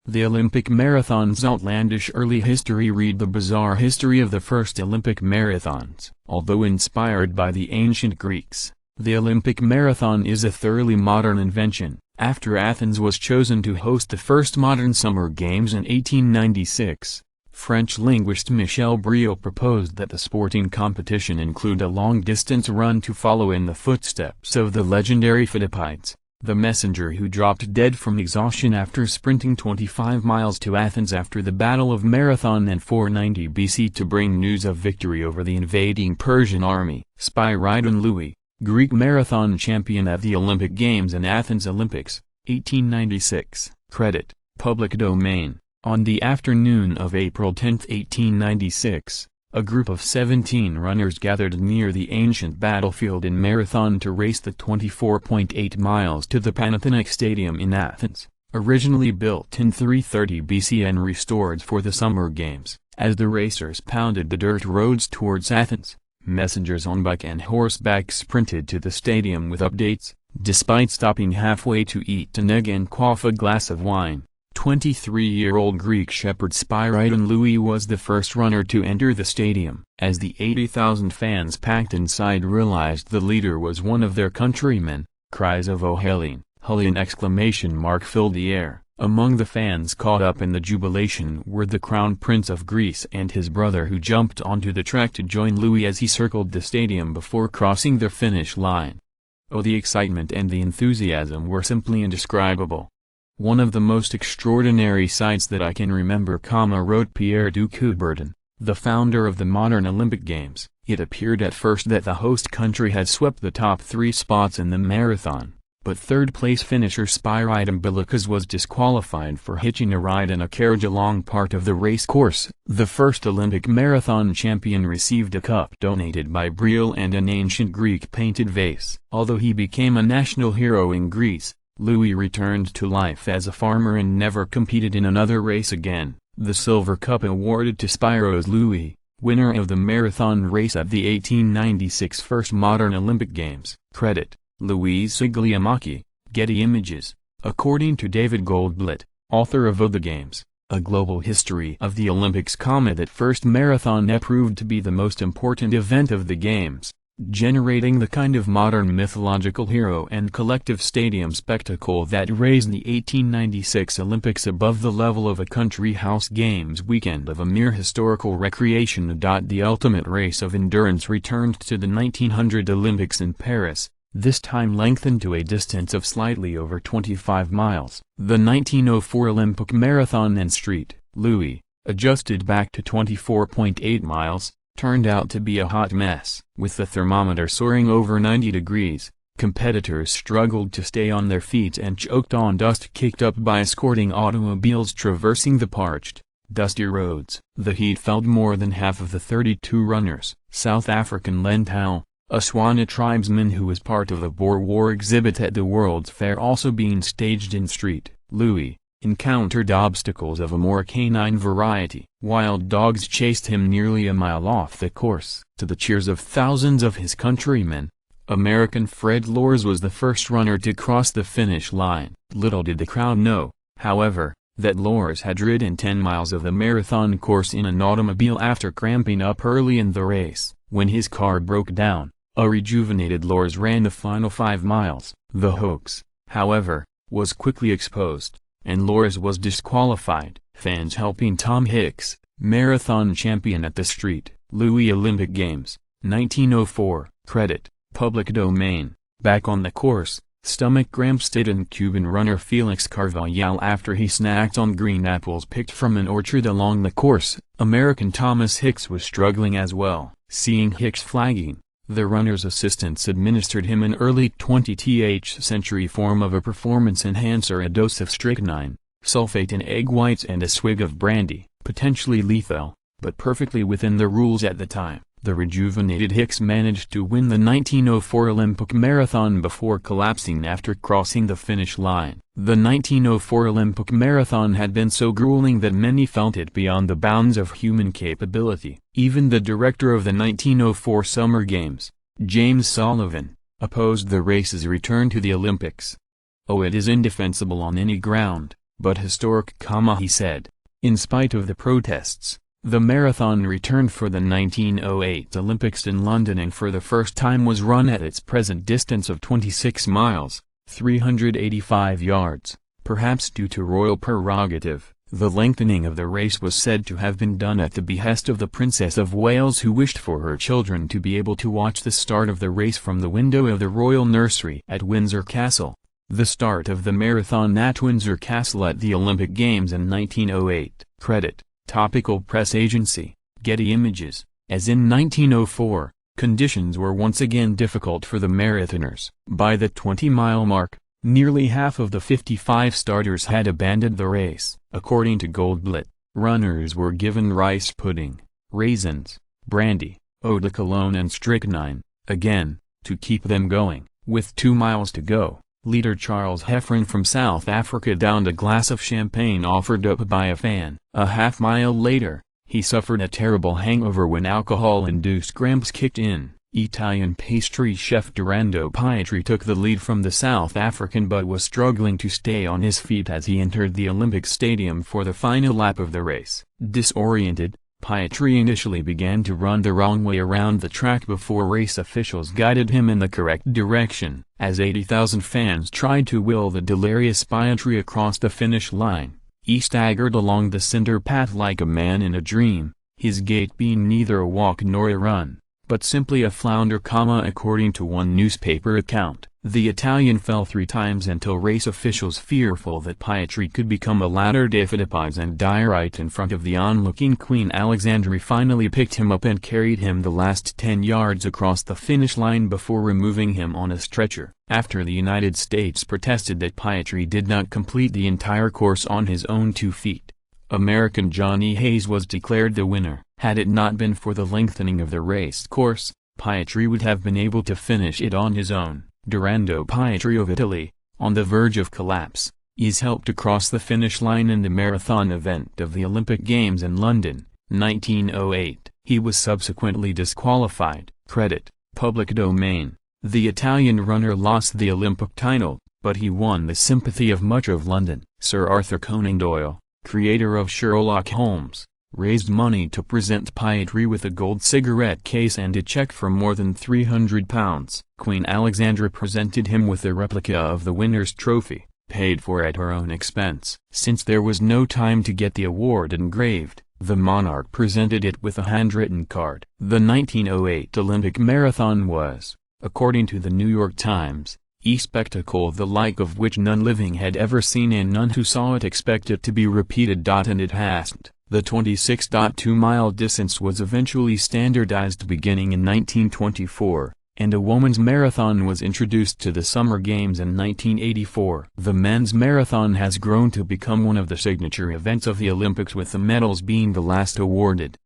The Olympic Marathon's outlandish early history. Read the bizarre history of the first Olympic marathons. Although inspired by the ancient Greeks, the Olympic marathon is a thoroughly modern invention. After Athens was chosen to host the first modern Summer Games in 1896, French linguist Michel Briot proposed that the sporting competition include a long-distance run to follow in the footsteps of the legendary Philippides, the messenger who dropped dead from exhaustion after sprinting 25 miles to Athens after the Battle of Marathon in 490 BC to bring news of victory over the invading Persian army. Spyridon Louis, Greek marathon champion at the Olympic Games in Athens Olympics, 1896. Credit, public domain. On the afternoon of April 10, 1896, a group of 17 runners gathered near the ancient battlefield in Marathon to race the 24.8 miles to the Panathenaic Stadium in Athens, originally built in 330 BC and restored for the Summer Games. As the racers pounded the dirt roads towards Athens, messengers on bike and horseback sprinted to the stadium with updates, despite stopping halfway to eat an egg and quaff a glass of wine. 23-year-old Greek shepherd Spyridon Louis was the first runner to enter the stadium. As the 80,000 fans packed inside realized the leader was one of their countrymen, cries of "Oh Hellene, Helene!" exclamation mark filled the air. Among the fans caught up in the jubilation were the Crown Prince of Greece and his brother, who jumped onto the track to join Louis as he circled the stadium before crossing the finish line. Oh, the excitement and the enthusiasm were simply indescribable. "One of the most extraordinary sights that I can remember," wrote Pierre de Coubertin, the founder of the modern Olympic Games. It appeared at first that the host country had swept the top 3 spots in the marathon, but third-place finisher Spyridon Bilikas was disqualified for hitching a ride in a carriage along part of the race course. The first Olympic marathon champion received a cup donated by Briot and an ancient Greek painted vase. Although he became a national hero in Greece, Louis returned to life as a farmer and never competed in another race again. The silver cup awarded to Spyros Louis, winner of the marathon race at the 1896 first modern Olympic Games. Credit, Louise Sigliamaki, Getty Images. According to David Goldblatt, author of the Games, A Global History of the Olympics, that first marathon proved to be the most important event of the Games, generating the kind of modern mythological hero and collective stadium spectacle that raised the 1896 Olympics above the level of a country house games weekend of a mere historical recreation. The ultimate race of endurance returned to the 1900 Olympics in Paris, this time lengthened to a distance of slightly over 25 miles. The 1904 Olympic Marathon and Street, Louis, adjusted back to 24.8 miles, turned out to be a hot mess. With the thermometer soaring over 90 degrees, competitors struggled to stay on their feet and choked on dust kicked up by escorting automobiles traversing the parched, dusty roads. The heat felled more than half of the 32 runners. South African Lentau, a Swana tribesman who was part of the Boer War exhibit at the World's Fair, also being staged in Street, Louis, encountered obstacles of a more canine variety. Wild dogs chased him nearly a mile off the course. To the cheers of thousands of his countrymen, American Fred Lors was the first runner to cross the finish line. Little did the crowd know, however, that Lors had ridden 10 miles of the marathon course in an automobile after cramping up early in the race. When his car broke down, a rejuvenated Lors ran the final 5 miles. The hoax, however, was quickly exposed, and Lors was disqualified. Fans helping Tom Hicks, marathon champion at the Street, Louis Olympic Games, 1904. Credit, public domain. Back on the course, stomach cramps hit Cuban runner Felix Carvajal after he snacked on green apples picked from an orchard along the course. American Thomas Hicks was struggling as well. Seeing Hicks flagging, the runner's assistants administered him an early 20th century form of a performance enhancer, a dose of strychnine, sulfate in egg whites and a swig of brandy, potentially lethal, but perfectly within the rules at the time. The rejuvenated Hicks managed to win the 1904 Olympic marathon before collapsing after crossing the finish line. The 1904 Olympic marathon had been so grueling that many felt it beyond the bounds of human capability. Even the director of the 1904 Summer Games, James Sullivan, opposed the race's return to the Olympics. "Oh, it is indefensible on any ground, but historic, he said. In spite of the protests, the marathon returned for the 1908 Olympics in London and for the first time was run at its present distance of 26 miles, 385 yards. Perhaps due to royal prerogative, the lengthening of the race was said to have been done at the behest of the Princess of Wales, who wished for her children to be able to watch the start of the race from the window of the royal nursery at Windsor Castle. The start of the marathon at Windsor Castle at the Olympic Games in 1908. Credit: Topical Press Agency, Getty Images. As in 1904, conditions were once again difficult for the marathoners. By the 20-mile mark, nearly half of the 55 starters had abandoned the race. According to Goldblatt, runners were given rice pudding, raisins, brandy, eau de cologne and strychnine, again, to keep them going. With 2 miles to go, leader Charles Heffron from South Africa downed a glass of champagne offered up by a fan. A half-mile later, he suffered a terrible hangover when alcohol-induced cramps kicked in. Italian pastry chef Dorando Pietri took the lead from the South African but was struggling to stay on his feet as he entered the Olympic Stadium for the final lap of the race. Disoriented, Pietri initially began to run the wrong way around the track before race officials guided him in the correct direction. As 80,000 fans tried to will the delirious Pietri across the finish line, he staggered along the center path like a man in a dream, his gait being neither a walk nor a run, but simply a flounder, according to one newspaper account. The Italian fell 3 times until race officials, fearful that Pietri could become a latter-day Philippides and die right in front of the onlooking Queen Alexandra, finally picked him up and carried him the last 10 yards across the finish line before removing him on a stretcher. After the United States protested that Pietri did not complete the entire course on his own 2 feet, American Johnny Hayes was declared the winner. Had it not been for the lengthening of the race course, Pietri would have been able to finish it on his own. Dorando Pietri of Italy, on the verge of collapse, is helped across the finish line in the marathon event of the Olympic Games in London, 1908. He was subsequently disqualified. Credit: Public Domain. The Italian runner lost the Olympic title, but he won the sympathy of much of London. Sir Arthur Conan Doyle, creator of Sherlock Holmes, raised money to present Pietri with a gold cigarette case and a check for more than £300. Queen Alexandra presented him with a replica of the winner's trophy, paid for at her own expense. Since there was no time to get the award engraved, the monarch presented it with a handwritten card. The 1908 Olympic Marathon was, according to the New York Times, a spectacle the like of which none living had ever seen and none who saw it expect it to be repeated. And it hasn't. The 26.2-mile distance was eventually standardized beginning in 1924, and a women's marathon was introduced to the Summer Games in 1984. The men's marathon has grown to become one of the signature events of the Olympics, with the medals being the last awarded.